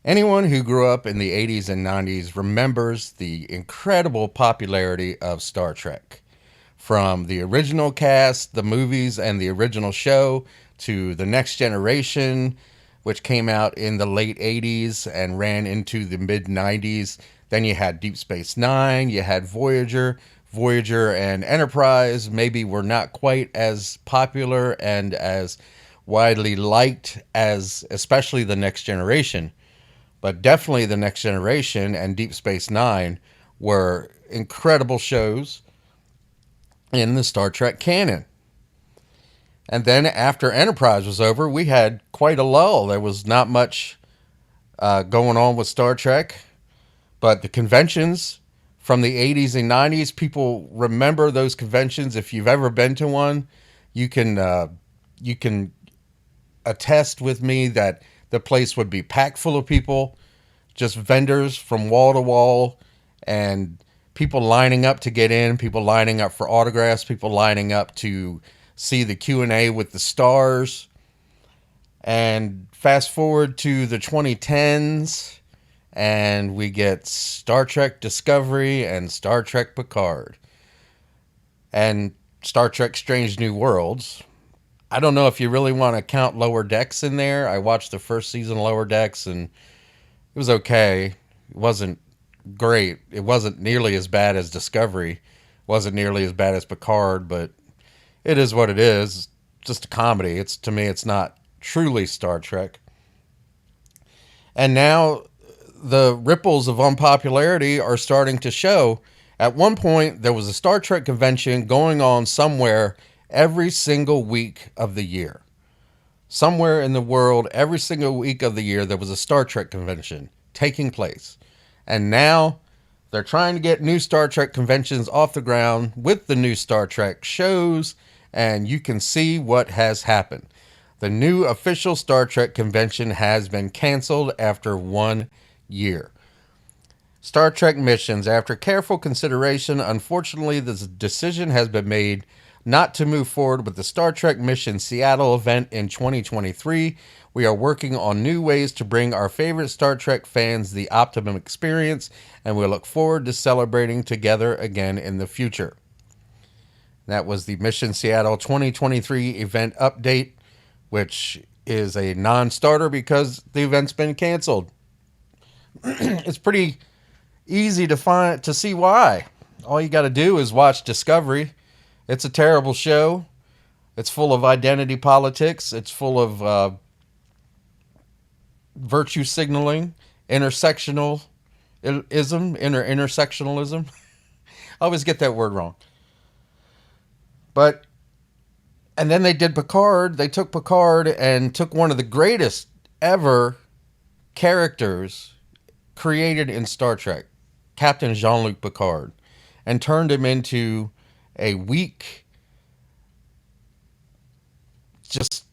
Anyone who grew up in the 80s and 90s remembers the incredible popularity of Star Trek. From the original cast, the movies, and the original show, to The Next Generation, which came out in the late 80s and ran into the mid 90s. Then you had Deep Space Nine, you had Voyager. Voyager and Enterprise maybe were not quite as popular and as widely liked as, especially The Next Generation. But definitely The Next Generation and Deep Space Nine were incredible shows in the Star Trek canon. And then after Enterprise was over, we had quite a lull. There was not much going on with Star Trek, but the conventions from the 80s and 90s, people remember those conventions. If you've ever been to one, you can you can attest with me that the place would be packed full of people, just vendors from wall to wall, and people lining up to get in, people lining up for autographs, people lining up to see the Q&A with the stars. And fast forward to the 2010s, and we get Star Trek Discovery and Star Trek Picard and Star Trek Strange New Worlds. I don't know if you really want to count Lower Decks in there. I watched the first season of Lower Decks and it was okay. It wasn't great. It wasn't nearly as bad as Discovery. It wasn't nearly as bad as Picard, but it is what it is. It's just a comedy. It's, to me, it's not truly Star Trek. And now the ripples of unpopularity are starting to show. At one point, there was a Star Trek convention going on somewhere every single week of the year. Somewhere in the world, every single week of the year, there was a Star Trek convention taking place. And now they're trying to get new Star Trek conventions off the ground with the new Star Trek shows, and you can see what has happened. The new official Star Trek convention has been canceled after 1 year. Star Trek missions. After careful consideration, unfortunately, the decision has been made not to move forward with the Star Trek Mission Seattle event in 2023. We are working on new ways to bring our favorite Star Trek fans the optimum experience, and we look forward to celebrating together again in the future. That was the Mission Seattle 2023 event update, which is a non-starter because the event's been canceled. It's pretty easy to see why. All you got to do is watch Discovery. It's a terrible show. It's full of identity politics. It's full of virtue signaling, intersectionalism. I always get that word wrong. But and then they did Picard. They took Picard and took one of the greatest ever characters created in Star Trek, Captain Jean-Luc Picard, and turned him into a weak, just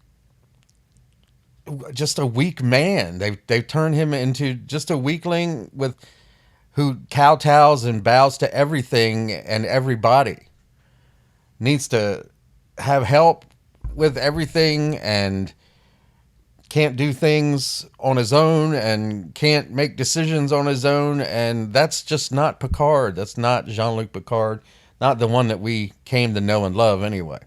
a weak man. They turned him into just a weakling with who kowtows and bows to everything and everybody. Needs to have help with everything and can't do things on his own and can't make decisions on his own. And that's just not Picard. That's not Jean-Luc Picard. Not the one that we came to know and love anyway.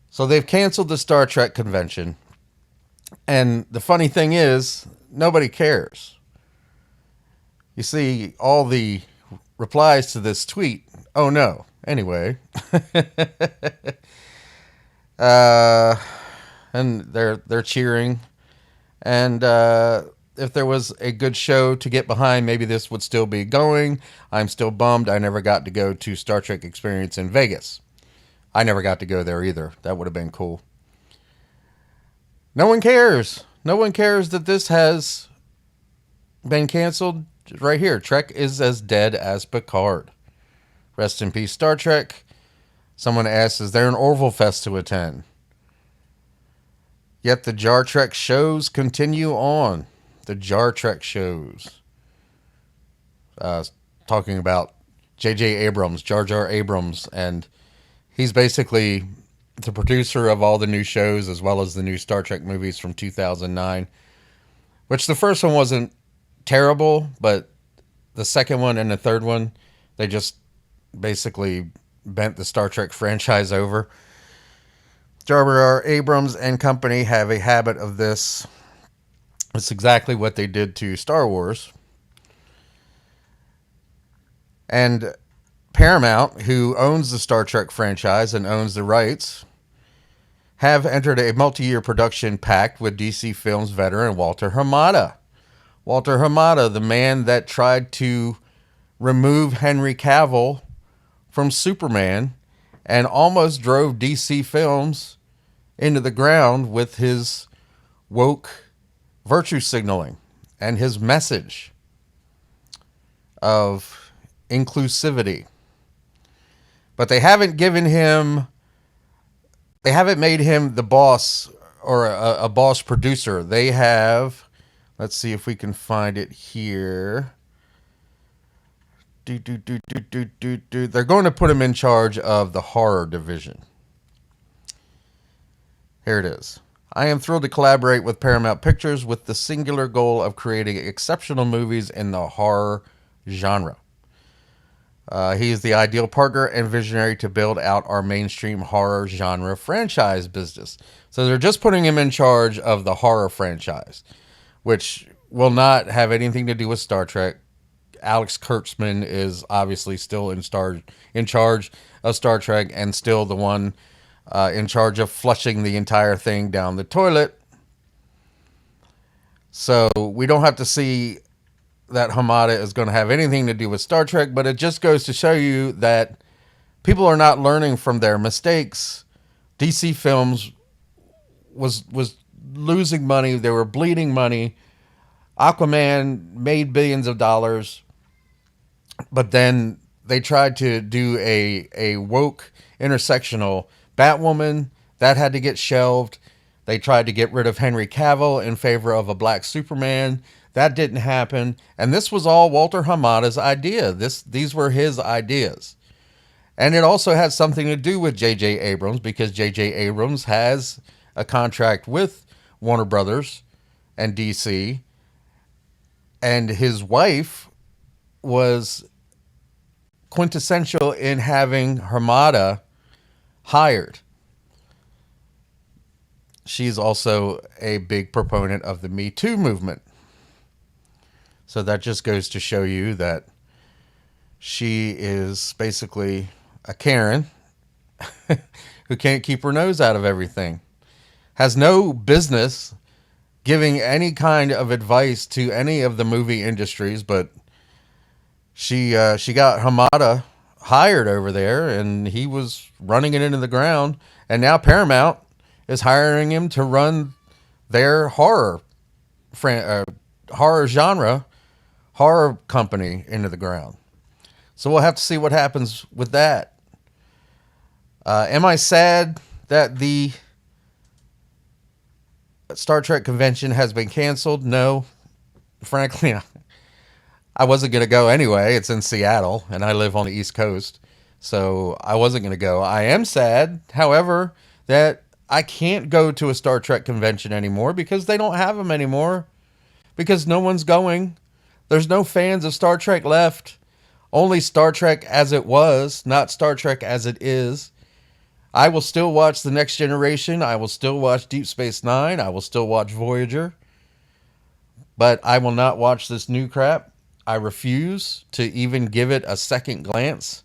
So they've canceled the Star Trek convention. And the funny thing is, nobody cares. You see all the replies to this tweet. Oh no. Anyway. And they're cheering. And if there was a good show to get behind, maybe this would still be going. I'm still bummed I never got to go to Star Trek Experience in Vegas. I never got to go there either. That would have been cool. No one cares. No one cares that this has been canceled. Right here, Trek is as dead as Picard. Rest in peace, Star Trek. Someone asks, is there an Orville Fest to attend? Yet the Jar Trek shows continue on. The Jar Trek shows. Talking about J.J. Abrams, Jar Jar Abrams, and he's basically the producer of all the new shows as well as the new Star Trek movies from 2009. which the first one wasn't terrible, but the second one and the third one, they just basically bent the Star Trek franchise over. J.R.R. Abrams and company have a habit of this. It's exactly what they did to Star Wars. And Paramount, who owns the Star Trek franchise and owns the rights, have entered a multi-year production pact with DC Films veteran Walter Hamada. Walter Hamada, the man that tried to remove Henry Cavill from Superman and almost drove DC Films into the ground with his woke virtue signaling and his message of inclusivity. But they haven't made him the boss or a boss producer. They have, let's see if we can find it here. They're going to put him in charge of the horror division. Here it is. I am thrilled to collaborate with Paramount Pictures with the singular goal of creating exceptional movies in the horror genre. He is the ideal partner and visionary to build out our mainstream horror genre franchise business. So they're just putting him in charge of the horror franchise, which will not have anything to do with Star Trek. Alex Kurtzman is obviously still in charge of Star Trek and still the one in charge of flushing the entire thing down the toilet. So we don't have to see that Hamada is going to have anything to do with Star Trek, but it just goes to show you that people are not learning from their mistakes. DC Films was losing money. They were bleeding money. Aquaman made billions of dollars, but then they tried to do a woke intersectional Batwoman. That had to get shelved. They tried to get rid of Henry Cavill in favor of a black Superman. That didn't happen. And this was all Walter Hamada's idea. These were his ideas. And it also had something to do with J.J. Abrams, because J.J. Abrams has a contract with Warner Brothers and DC. And his wife was quintessential in having Hamada hired. She's also a big proponent of the Me Too movement. So that just goes to show you that she is basically a Karen who can't keep her nose out of everything. Has no business giving any kind of advice to any of the movie industries, but she got Hamada hired over there, and he was running it into the ground. And now Paramount is hiring him to run their horror genre, horror company into the ground. So we'll have to see what happens with that. Am I sad that the Star Trek convention has been canceled? No. Frankly, I wasn't going to go anyway. It's in Seattle, and I live on the East Coast, so I wasn't going to go. I am sad, however, that I can't go to a Star Trek convention anymore because they don't have them anymore, because no one's going. There's no fans of Star Trek left. Only Star Trek as it was, not Star Trek as it is. I will still watch The Next Generation. I will still watch Deep Space Nine. I will still watch Voyager. But I will not watch this new crap. I refuse to even give it a second glance.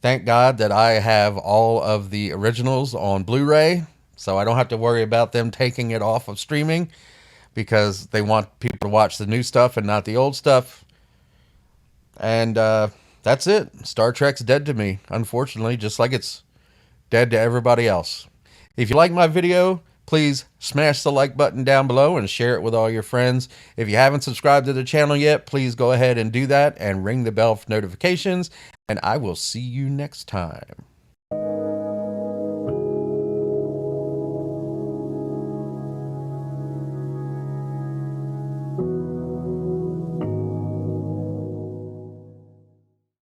Thank God that I have all of the originals on Blu-ray, so I don't have to worry about them taking it off of streaming, because they want people to watch the new stuff and not the old stuff. And that's it. Star Trek's dead to me, unfortunately, just like it's dead to everybody else. If you like my video, please smash the like button down below and share it with all your friends. If you haven't subscribed to the channel yet, please go ahead and do that and ring the bell for notifications. And I will see you next time.